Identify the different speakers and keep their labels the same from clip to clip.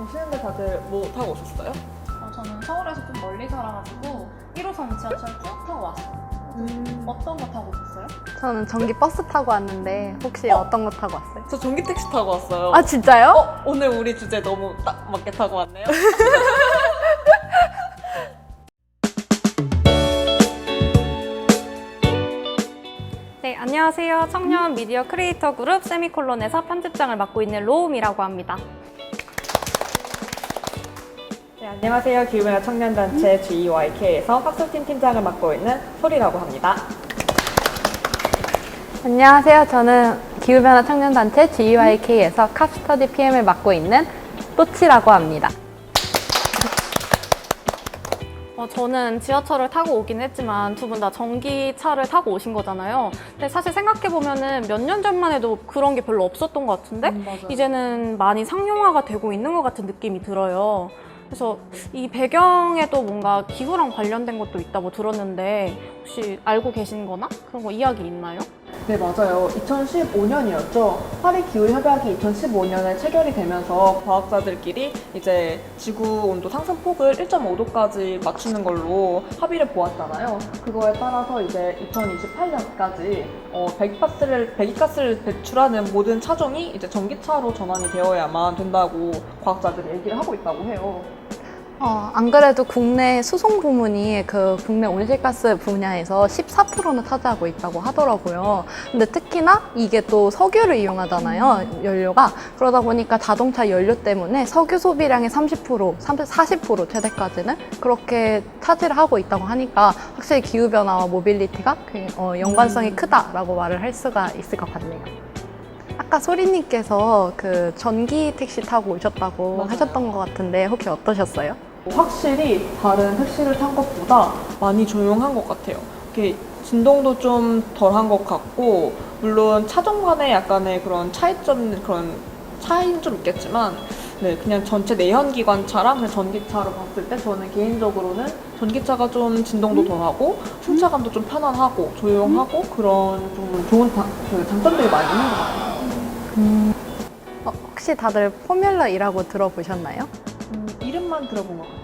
Speaker 1: 오시는데 다들 뭐 타고 오셨어요?
Speaker 2: 저는 서울에서 좀 멀리 살아가지고 1호선 지하철 쭉 타고 왔어요. 어떤 거 타고 오셨어요?
Speaker 3: 저는 전기 버스 타고 왔는데 혹시 어떤 거 타고 왔어요?
Speaker 1: 저 전기 택시 타고 왔어요.
Speaker 3: 아 진짜요?
Speaker 1: 오늘 우리 주제 너무 딱 맞게 타고 왔네요.
Speaker 4: 네, 안녕하세요. 청년 미디어 크리에이터 그룹 세미콜론에서 편집장을 맡고 있는 로움이라고 합니다.
Speaker 1: 네, 안녕하세요. 기후변화 청년단체 GYK에서 학술팀 팀장을 맡고 있는 소리라고 합니다.
Speaker 3: 안녕하세요. 저는 기후변화 청년단체 GYK에서 캅스터디 PM을 맡고 있는 또치라고 합니다.
Speaker 4: 저는 지하철을 타고 오긴 했지만 두 분 다 전기차를 타고 오신 거잖아요. 근데 사실 생각해보면은 몇 년 전만 해도 그런 게 별로 없었던 것 같은데
Speaker 1: 맞아요.
Speaker 4: 이제는 많이 상용화가 되고 있는 것 같은 느낌이 들어요. 그래서 이 배경에도 뭔가 기후랑 관련된 것도 있다고 들었는데 혹시 알고 계신 거나 그런 거 이야기 있나요?
Speaker 1: 네, 맞아요. 2015년이었죠. 파리 기후협약이 2015년에 체결이 되면서 과학자들끼리 이제 지구 온도 상승 폭을 1.5도까지 맞추는 걸로 합의를 보았잖아요. 그거에 따라서 이제 2028년까지 배기가스를 배출하는 모든 차종이 이제 전기차로 전환이 되어야만 된다고 과학자들이 얘기를 하고 있다고 해요.
Speaker 3: 안 그래도 국내 수송 부문이 그 국내 온실가스 분야에서 14%는 차지하고 있다고 하더라고요. 근데 특히나 이게 또 석유를 이용하잖아요, 연료가. 그러다 보니까 자동차 연료 때문에 석유 소비량의 30%, 40% 최대까지는 그렇게 차지를 하고 있다고 하니까 확실히 기후변화와 모빌리티가 연관성이 크다라고 말을 할 수가 있을 것 같네요. 아까 소리님께서 그 전기 택시 타고 오셨다고
Speaker 1: 맞아요.
Speaker 3: 하셨던 것 같은데 혹시 어떠셨어요?
Speaker 1: 확실히 다른 택시를 탄 것보다 많이 조용한 것 같아요. 이렇게 진동도 좀 덜한 것 같고, 물론 차종 간에 약간의 그런 차이는 좀 있겠지만, 네, 그냥 전체 내연기관차랑 그냥 전기차로 봤을 때 저는 개인적으로는 전기차가 좀 진동도 덜하고 승차감도 좀 편안하고 조용하고 그런 좀 좋은 장점들이 많이 있는 것 같아요.
Speaker 3: 혹시 다들 포뮬러1라고 들어보셨나요?
Speaker 1: 이름만 들어본 것 같아요.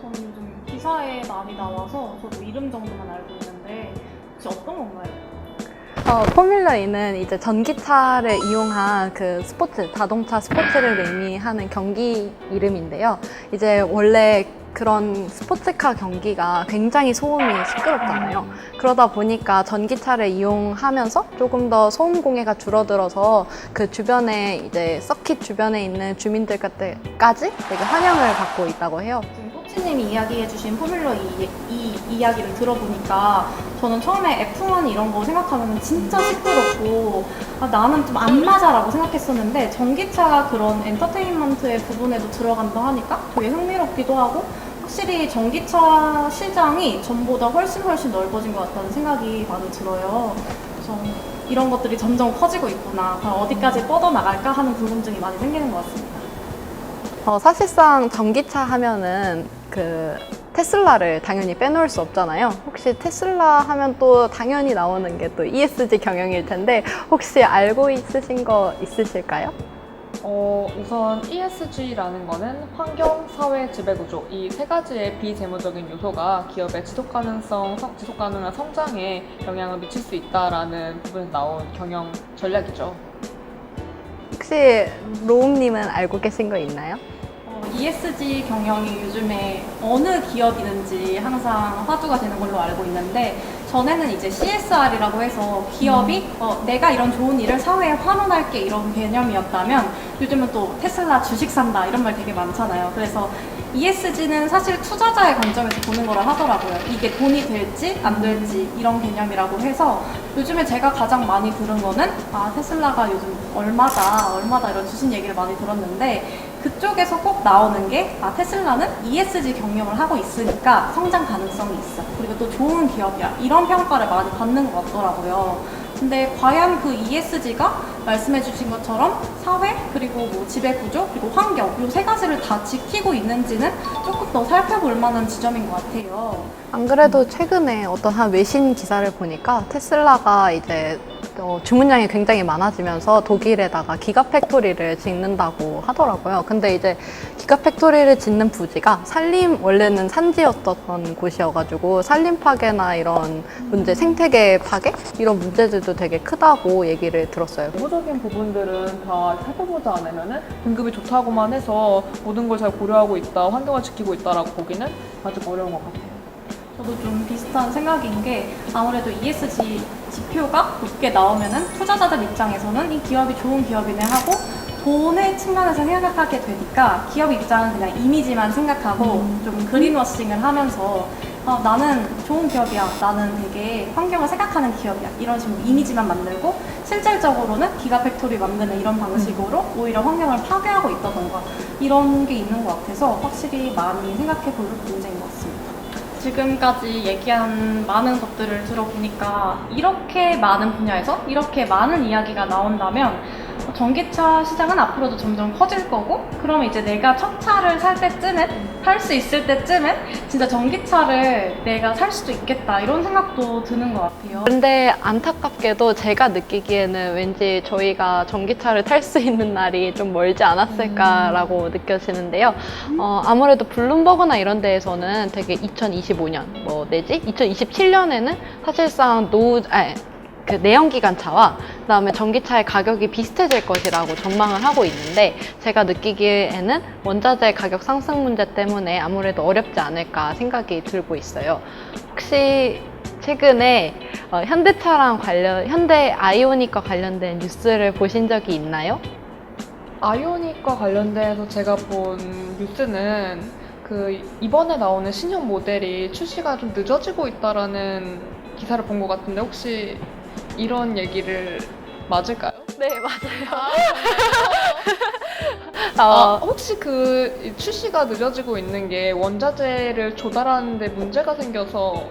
Speaker 2: 저는 요즘 기사에 많이 나와서 저도 이름 정도만 알고 있는데 혹시 어떤 건가요?
Speaker 3: 포뮬러1는 이제 전기차를 이용한 그 스포츠, 자동차 스포츠를 의미하는 경기 이름인데요. 이제 원래 그런 스포츠카 경기가 굉장히 소음이 시끄럽잖아요. 그러다 보니까 전기차를 이용하면서 조금 더 소음 공해가 줄어들어서 그 주변에 이제 서킷 주변에 있는 주민들까지 되게 환영을 받고 있다고 해요.
Speaker 2: 지금 코치님이 이야기해주신 포뮬러 2 이야기를 들어보니까 저는 처음에 F1 이런 거 생각하면 진짜 시끄럽고 나는 좀 안 맞아라고 생각했었는데 전기차가 그런 엔터테인먼트의 부분에도 들어간다 하니까 되게 흥미롭기도 하고 확실히 전기차 시장이 전보다 훨씬 넓어진 것 같다는 생각이 많이 들어요. 그래서 이런 것들이 점점 커지고 있구나. 과연 어디까지 뻗어나갈까 하는 궁금증이 많이 생기는 것 같습니다.
Speaker 3: 사실상 전기차 하면은 그 테슬라를 당연히 빼놓을 수 없잖아요. 혹시 테슬라 하면 또 당연히 나오는 게 또 ESG 경영일 텐데 혹시 알고 있으신 거 있으실까요?
Speaker 1: 우선 ESG라는 거는 환경, 사회, 지배구조 이 세 가지의 비재무적인 요소가 기업의 지속 가능한 성장에 영향을 미칠 수 있다라는 부분에서 나온 경영 전략이죠.
Speaker 3: 혹시 로움님은 알고 계신 거 있나요?
Speaker 2: ESG 경영이 요즘에 어느 기업이든지 항상 화두가 되는 걸로 알고 있는데 전에는 이제 CSR이라고 해서 기업이 내가 이런 좋은 일을 사회에 환원할게 이런 개념이었다면 요즘은 또 테슬라 주식 산다 이런 말 되게 많잖아요. 그래서 ESG는 사실 투자자의 관점에서 보는 거라 하더라고요. 이게 돈이 될지 안 될지 이런 개념이라고 해서 요즘에 제가 가장 많이 들은 거는 테슬라가 요즘 얼마다 이런 주식 얘기를 많이 들었는데 그쪽에서 꼭 나오는 게 테슬라는 ESG 경영을 하고 있으니까 성장 가능성이 있어. 그리고 또 좋은 기업이야. 이런 평가를 많이 받는 것 같더라고요. 근데 과연 그 ESG가 말씀해 주신 것처럼 사회, 그리고 뭐 지배구조, 그리고 환경 이 세 가지를 다 지키고 있는지는 조금 더 살펴볼 만한 지점인 것 같아요.
Speaker 3: 안 그래도 최근에 어떤 한 외신 기사를 보니까 테슬라가 이제 주문량이 굉장히 많아지면서 독일에다가 기가팩토리를 짓는다고 하더라고요. 근데 이제 기가팩토리를 짓는 부지가 원래는 산지였던 곳이어가지고 산림 파괴나 이런 문제, 생태계 파괴? 이런 문제들도 되게 크다고 얘기를 들었어요.
Speaker 1: 내부적인 부분들은 다 살펴보지 않으면은 등급이 좋다고만 해서 모든 걸 잘 고려하고 있다, 환경을 지키고 있다라고 보기는 아직 어려운 것 같아요.
Speaker 2: 저도 좀 비슷한 생각인 게 아무래도 ESG 지표가 높게 나오면은 투자자들 입장에서는 이 기업이 좋은 기업이네 하고 돈의 측면에서 생각하게 되니까 기업 입장은 그냥 이미지만 생각하고 좀 그린워싱을 하면서 나는 좋은 기업이야, 나는 되게 환경을 생각하는 기업이야 이런 식으로 이미지만 만들고 실질적으로는 기가팩토리 만드는 이런 방식으로 오히려 환경을 파괴하고 있다던가 이런 게 있는 것 같아서 확실히 많이 생각해 볼 문제인 것 같습니다. 지금까지 얘기한 많은 것들을 들어보니까 이렇게 많은 분야에서 이렇게 많은 이야기가 나온다면 전기차 시장은 앞으로도 점점 커질 거고 그러면 이제 내가 첫 차를 살 수 있을 때쯤엔 진짜 전기차를 내가 살 수도 있겠다 이런 생각도 드는 것 같아요.
Speaker 3: 근데 안타깝게도 제가 느끼기에는 왠지 저희가 전기차를 탈 수 있는 날이 좀 멀지 않았을까라고 느껴지는데요. 아무래도 블룸버그나 이런 데에서는 되게 2025년 내지 2027년에는 사실상 그 내연기관차와 그다음에 전기차의 가격이 비슷해질 것이라고 전망을 하고 있는데 제가 느끼기에는 원자재 가격 상승 문제 때문에 아무래도 어렵지 않을까 생각이 들고 있어요. 혹시 최근에 현대 아이오닉과 관련된 뉴스를 보신 적이 있나요?
Speaker 1: 아이오닉과 관련돼서 제가 본 뉴스는 이번에 나오는 신형 모델이 출시가 좀 늦어지고 있다라는 기사를 본 것 같은데 혹시 이런 얘기를 맞을까요?
Speaker 3: 네, 맞아요.
Speaker 1: 혹시 출시가 늦어지고 있는 게 원자재를 조달하는 데 문제가 생겨서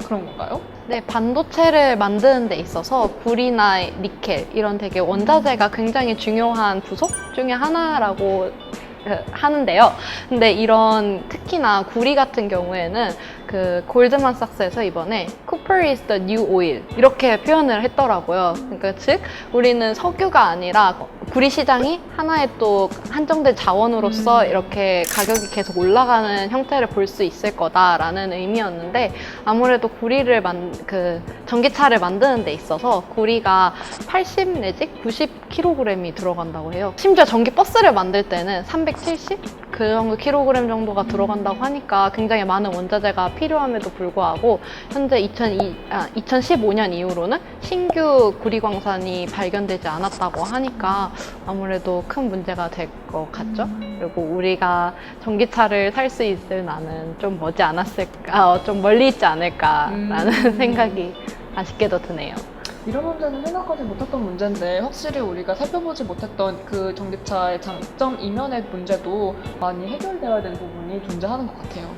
Speaker 1: 그런 건가요?
Speaker 3: 네, 반도체를 만드는 데 있어서 구리나 니켈 이런 되게 원자재가 굉장히 중요한 부속 중에 하나라고 하는데요. 근데 특히나 구리 같은 경우에는 골드만삭스에서 이번에 Copper is the new oil 이렇게 표현을 했더라고요. 그러니까 즉 우리는 석유가 아니라 구리 시장이 하나의 또 한정된 자원으로서 이렇게 가격이 계속 올라가는 형태를 볼 수 있을 거다라는 의미였는데 아무래도 전기차를 만드는 데 있어서 구리가 80 내지 90kg이 들어간다고 해요. 심지어 전기 버스를 만들 때는 370? 그 정도 킬로그램 정도가 들어간다고 하니까 굉장히 많은 원자재가 필요함에도 불구하고 현재 2015년 이후로는 신규 구리광산이 발견되지 않았다고 하니까 아무래도 큰 문제가 될 것 같죠? 그리고 우리가 전기차를 살 수 있을 날은 좀 좀 멀리 있지 않을까라는 생각이 아쉽게도 드네요.
Speaker 1: 이런 문제는 생각하지 못했던 문제인데 확실히 우리가 살펴보지 못했던 그 전기차의 장점 이면의 문제도 많이 해결되어야 되는 부분이 존재하는 것 같아요.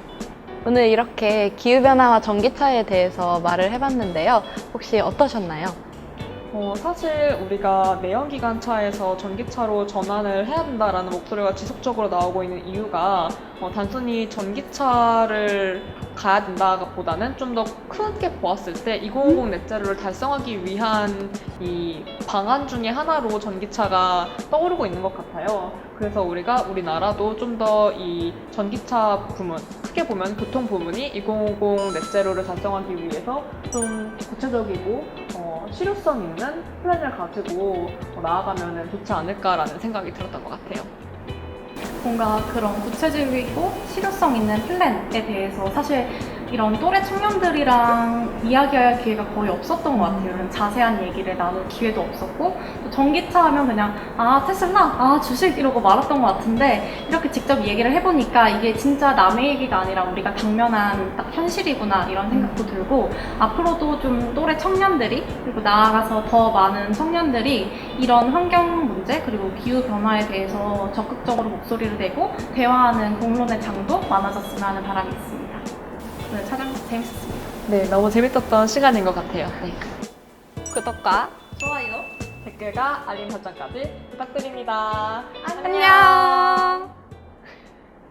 Speaker 3: 오늘 이렇게 기후변화와 전기차에 대해서 말을 해봤는데요. 혹시 어떠셨나요?
Speaker 1: 사실 우리가 내연기관차에서 전기차로 전환을 해야 된다라는 목소리가 지속적으로 나오고 있는 이유가 단순히 전기차를 가야 된다보다는 좀 더 크게 보았을 때 2050 넷제로를 달성하기 위한 이 방안 중에 하나로 전기차가 떠오르고 있는 것 같아요. 그래서 우리나라도 좀 더 이 전기차 부문, 크게 보면 교통 부문이 2050 넷제로를 달성하기 위해서 좀 구체적이고 실효성 있는 플랜을 가지고 나아가면 좋지 않을까라는 생각이 들었던 것 같아요.
Speaker 2: 뭔가 그런 구체적이고 실효성 있는 플랜에 대해서 사실 이런 또래 청년들이랑 이야기할 기회가 거의 없었던 것 같아요. 이런 자세한 얘기를 나눌 기회도 없었고 또 전기차 하면 그냥 테슬라, 주식 이러고 말았던 것 같은데 이렇게 직접 얘기를 해보니까 이게 진짜 남의 얘기가 아니라 우리가 당면한 딱 현실이구나 이런 생각도 들고 앞으로도 좀 또래 청년들이 그리고 나아가서 더 많은 청년들이 이런 환경 문제 그리고 기후 변화에 대해서 적극적으로 목소리를 내고 대화하는 공론의 장도 많아졌으면 하는 바람이 있습니다. 오늘 촬영 재밌었습니다.
Speaker 1: 네, 너무 재밌었던 시간인 것 같아요. 네.
Speaker 3: 구독과
Speaker 2: 좋아요.
Speaker 1: 댓글과 알림 설정까지 부탁드립니다.
Speaker 3: 안녕!